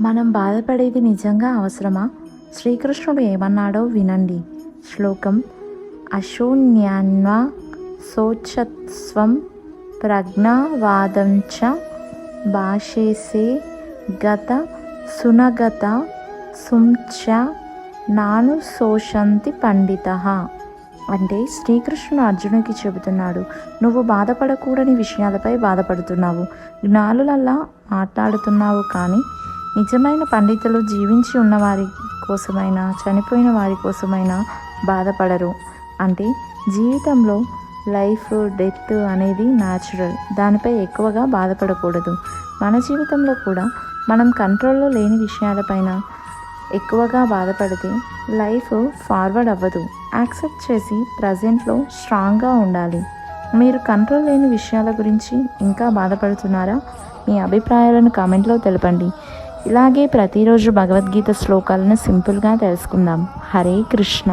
మనం బాధపడేది నిజంగా అవసరమా? శ్రీకృష్ణుడు ఏమన్నాడో వినండి. శ్లోకం: అశూన్యాన్వా శోచత్స్వం ప్రజ్ఞావాదంచ భాషేసే గత సునగత సుంచ నాను శోషంతి పండిత. అంటే శ్రీకృష్ణుడు అర్జునుడికి చెబుతున్నాడు, నువ్వు బాధపడకూడని విషయాలపై బాధపడుతున్నావు, జ్ఞానులల్లా మాట్లాడుతున్నావు, కానీ నిజమైన పండితులు జీవించి ఉన్నవారి కోసమైనా చనిపోయిన వారి కోసమైనా బాధపడరు. అంటే జీవితంలో లైఫ్ డెత్ అనేది న్యాచురల్, దానిపై ఎక్కువగా బాధపడకూడదు. మన జీవితంలో కూడా మనం కంట్రోల్లో లేని విషయాలపైన ఎక్కువగా బాధపడితే లైఫ్ ఫార్వర్డ్ అవ్వదు. యాక్సెప్ట్ చేసి ప్రజెంట్లో స్ట్రాంగ్గా ఉండాలి. మీరు కంట్రోల్ లేని విషయాల గురించి ఇంకా బాధపడుతున్నారా? మీ అభిప్రాయాలను కామెంట్లో తెలపండి. ఇలాగే ప్రతిరోజు భగవద్గీత శ్లోకాలను సింపుల్గా తెలుసుకుందాం. హరే కృష్ణ.